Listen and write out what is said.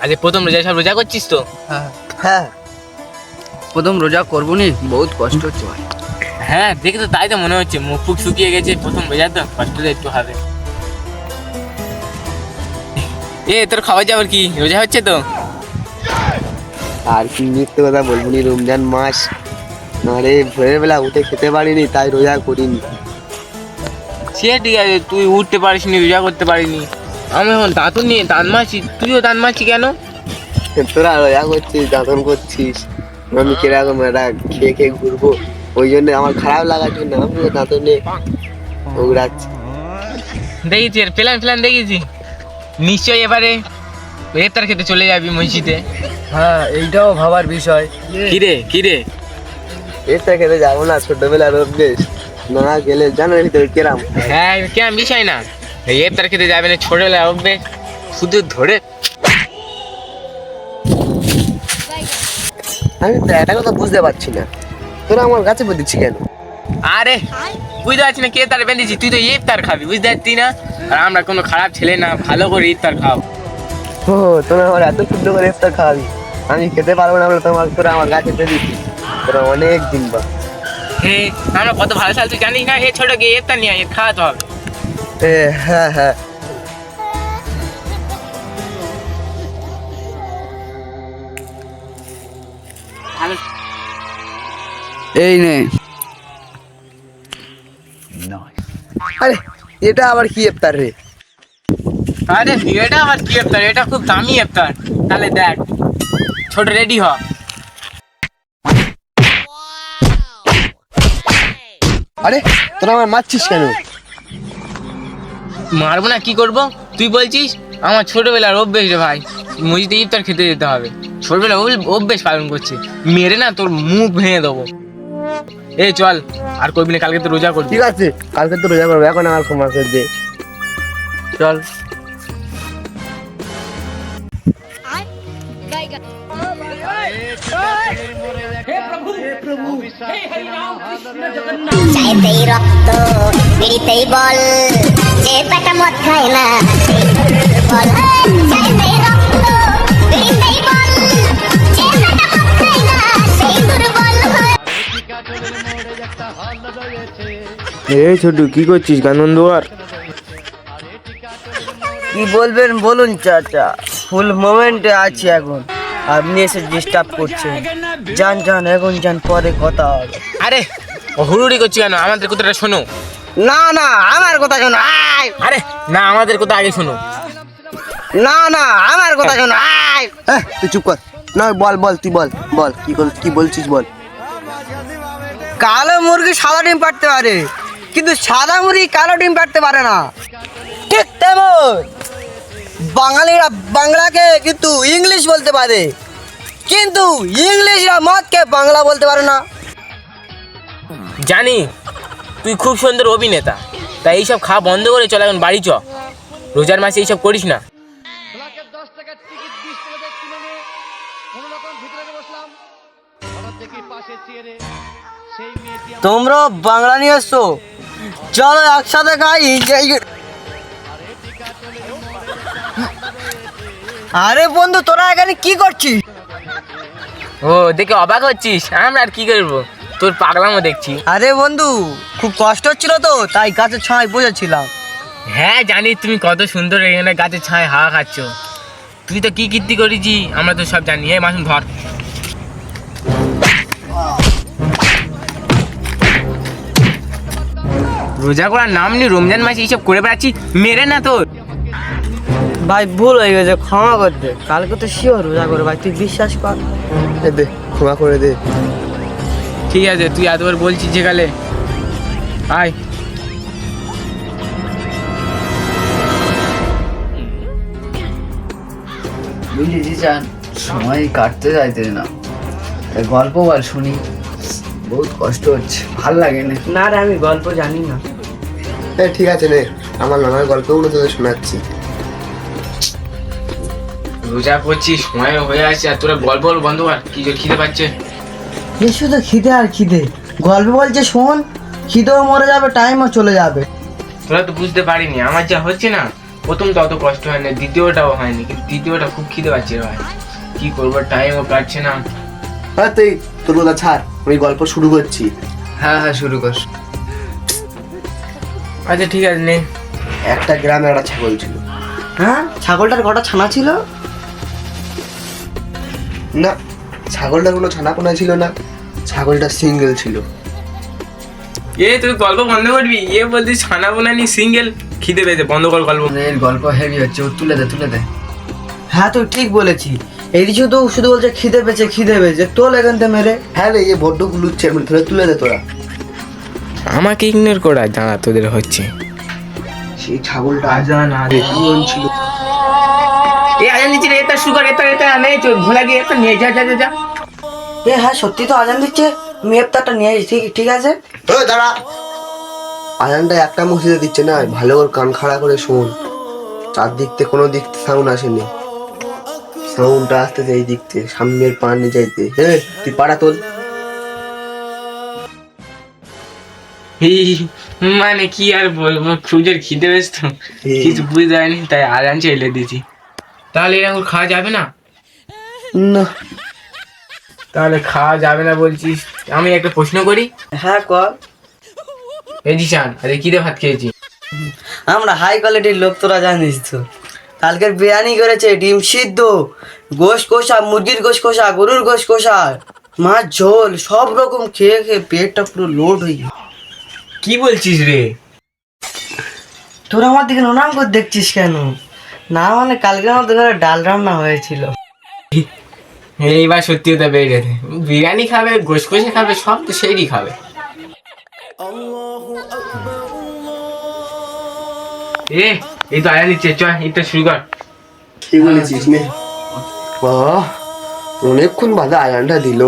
আজ প্রথম রোজা, সব রোজা করছিস তো? হ্যাঁ, প্রথম রোজা করবো নি, বহুত কষ্ট হচ্ছে ভাই। হ্যাঁ দেখে তো তাই তো মনে হচ্ছে, মুখ ফুক শুকিয়ে গেছে, প্রথম রোজা তো কষ্ট তো একটু হবে। তোর খাওয়া যাবার কি, রোজা হচ্ছে তো? আর কি মিথ্যে কথা বলবো নি, রমজান মাস আরে ভোরের বেলা উঠে খেতে পারিনি, তাই রোজা করিনি। সে ঠিক আছে, তুই উঠতে পারিসনি, রোজা করতে পারিনি। আমি এখন দাঁতন নিয়ে দান মারছি, তুইও দান মারছি কেন? তোরা রোজা করছিস, দাঁতন করছিস, আমি কিরকম একটা খেয়ে খেয়ে ঘুরবো, ওই জন্য আমার খারাপ লাগার জন্য আমিও দাঁতন নিয়ে ঘুরাচ্ছি। দেখেছি প্ল্যান দেখেছি, নিশ্চয়ই এবারে ইফতার খেতে চলে যাবি মসজিদে। হ্যাঁ, এইটাও ভাবার বিষয়। কিরে ইফতার খেতে যাবো না, ছোটবেলার অভ্যেস, না গেলে জানার ভিতরে কেরাম। হ্যাঁ কেন বিষয় না, ইফতার খেতে যাবে না, ছোটবেলা উঠবে শুধু ধরে। আমি তো একটা কথা বুঝতে পারছি না, তোরা আমার গাছে দিচ্ছি কেন? আরে বুঝতে পারছি না কে তার বেঁধেছি, তুই তো ইফতার খাবি, বুঝতে পারছি না? আর আমরা কোনো খারাপ ছেলে না, ভালো করে ইফতার খাও। ও, তোরা আমার এত শুদ্ধ করে ইফতার খাওয়াবি, আমি খেতে পারবো না বলে তোরা আমার গাছে দিচ্ছি, তোরা অনেক দিন বা। হ্যাঁ আমরা কত ভালো চাল, তুই জানিস না? ছোট গিয়ে ইফতার নিয়ে খাওয়াতে হবে। হ্যাঁ হ্যাঁ, এই নে। আরে এটা আবার কি ইফতার রে? আরে এটা আবার কি ইফতার, এটা খুব দামি ইফতার। তাহলে দেখ, ছোট রেডি হ। আরে তোরা আমার মারছিস কেন? মারবো না, কি করবো? তুই বলছিস আমার ছোটবেলার অভ্যেস রে ভাই, মসজিদে ইফতার খেতে যেতে হবে, ছোটবেলার অভ্যেস পালন করছে, মেরে না তোর মুখ ভেঙে দেবো। চল, আর করবি না, কালকে তো রোজা করবি। ঠিক আছে, কালকে তো রোজা করবো, এখন আমার ক্ষমা করে দে। চল। চাইতেই রক্ত, পিড়িতেই বল, যে পেটা মদ খায় না সেই বল। চাইতেই রক্ত, পিড়িতেই বল, যে পেটা মদ খায় না সেই দুর্বল হয়। এই ছোটু, কি করছিস? গান বন্ধ কর। কি বলবেন বলুন চাচা, ফুল মোমেন্টে আছি এখন, আপনি এসে ডিস্টার্ব করছেন। যান এখন যান, পরে কথা হবে। আরে হুড়ুড়ি করছি কেন? আমাদের কথাটা শোনো। না আমার কথা কেন? আরে না, আমাদের কথা আগে শোনো। না আমার কথা কেন? তুই চুপ কর। না বল তুই বল কি বলছিস বল। কালো মুরগি সাদা ডিম পাড়তে পারে, কিন্তু সাদা মুরগি কালো ডিম পাড়তে পারে না। ঠিক তেমন বাঙালিরা বাংলাকে কিন্তু ইংলিশ বলতে পারে, কিন্তু ইংলিশরা মদকে বাংলা বলতে পারে না। জানি তুই খুব সুন্দর অভিনেতা, তাই এইসব খাওয়া বন্ধ করে চল, এখন বাড়ি চ। রোজার মাসে এইসব করিস না। তোমরা বাংলা নিয়ে এসছো, চলো একসাথে খাই। আরে বন্ধু, তোরা এখানে কি করছিস? ও দেখে অবাক হচ্ছিস? আমরা আর কি করবো, তোর পাগলামো দেখছি। আরে বন্ধু, খুব কষ্ট হচ্ছিল তো, তাই গাছের ছায় বসেছিলাম। হ্যাঁ জানি তুমি কত সুন্দর এখানে গাছের ছায় হাওয়া খাচ্ছ, তুই তো কি কীর্তি করেছি আমরা তো সব জানি। মাসুম ধর। রোজা করার নাম নেই, রমজান মাসে এইসব করে বেড়াচ্ছি, মেরে না তোর। ভাই ভুল হয়ে গেছে, ক্ষমা করতে। কালকে তো শিওর রোজা করে ভাই, তুই বিশ্বাস কর। দে, ক্ষমা করে দে। ঠিক আছে, তুই এতবার বলছিস যে গেলে আয়। বুঝেছি চান, সময় কাটতে যাইতে না, গল্প বল শুনি, বহুত কষ্ট হচ্ছে, ভাল লাগে না। না রে, আমি গল্প জানি না। ঠিক আছে রে, আমার নানার গল্পগুলো তোদের শোনাচ্ছি। রোজা করছিস, সময় হয়ে আসছে, আর তোরা গল্প বন্ধ কর, কি জোর খিদে পাচ্ছে। শুধু খিদে আর খিদে, গল্প বলছে শোন, খিদেও মরে যাবে, টাইমও চলে যাবে। তোরা তো বুঝতে পারিনি, আমার যা হচ্ছে না, প্রথম তো অত কষ্ট হয়নি, দ্বিতীয়টাও হয়নি, কিন্তু তৃতীয়টা খুব খিদে পাচ্ছে রে ভাই। কি করবো, টাইমও কাটছে না। হ্যাঁ তুই তোর কথা ছাড়, আমি গল্প শুরু করছি। হ্যাঁ হ্যাঁ, শুরু কর। আচ্ছা ঠিক আছে নে। একটা গ্রামে একটা ছাগল ছিল। হ্যাঁ, ছাগলটার কটা ছানা ছিল? না, ছাগলটার কোনো ছানাপোনা ছিল না, ছাগলটা সিঙ্গেল ছিল। তুই গল্প বন্ধ করবি? বলছিস ছানা বোনা নি সিঙ্গেল, খিদে পেয়েছে, বন্ধ কর গল্প। এর গল্প হেভি হচ্ছে, ও তুলে দে তুলে দে। হ্যাঁ তুই ঠিক বলেছি, এই কিছু তো শুধু বলছে খিদে পেয়েছে, তোল এখান থেকে মেরে। হ্যাঁ রে, এই বড্ড গুলুচ্ছে, ধরে তুলে দে তোরা। আমাকে ইগনোর করা জানা তোদের হচ্ছে। সেই ছাগলটা আজান কেমন ছিল? আজান দিচ্ছি রে, এটা সুগার, এটা নেই, ভোলা দিয়ে এটা নিয়ে যা যা যা যা। হ্যাঁ সত্যি তো আজান দিচ্ছে, আমি ইফতারটা নিয়ে আসি। ঠিক আছে। ওই দাঁড়া, আজানটা একটা মসজিদে দিচ্ছে না, ভালো করে কান খাড়া করে শোন। চারদিক থেকে কোনো দিক সাউন্ড আসেনি, সাউন্ডটা আসতেছে এই দিক থেকে, সামনের পানি যাইতে। হ্যাঁ তুই পাড়া তোল। মানে কি আর বলবো, খুঁজের খিদে পেয়েছে তো, কিছু বুঝতে পারিনি, তাই আজান চাইলে দিয়েছি। তাহলে এরকম খাওয়া যাবে না? না, তাহলে খাওয়া যাবে না বলছিস? আমি একটা প্রশ্ন করি। হ্যাঁ কর। জিশান, আরে কি দিয়ে ভাত খেয়েছি? আমরা হাই কোয়ালিটির লোক, তোরা জানিস তো। কালকের বিরিয়ানি করেছে, ডিম সিদ্ধ, গোশ কষা, মুরগির গোশ কষা, গরুর গোশ কষা, মাছ ঝোল, সব রকম খেয়ে পেটটা পুরো লোড হয়ে গেছে। কি বলছিস রে? তোরা আমার দিকে নোনাম করে দেখছিস কেন? না মানে কালকে আমাদের ঘরে ডাল রান্না হয়েছিল। এইবার সত্যি হতে পেরে গেছে, বিরিয়ানি খাবে, গোশ কষে খাবে, সব তো সেইরই খাবে। এই তো আজান দিচ্ছে, চল এটা শুরু কর। কি বলেছিস নে? বাহ, অনেকক্ষণ বাদে আজানটা দিল।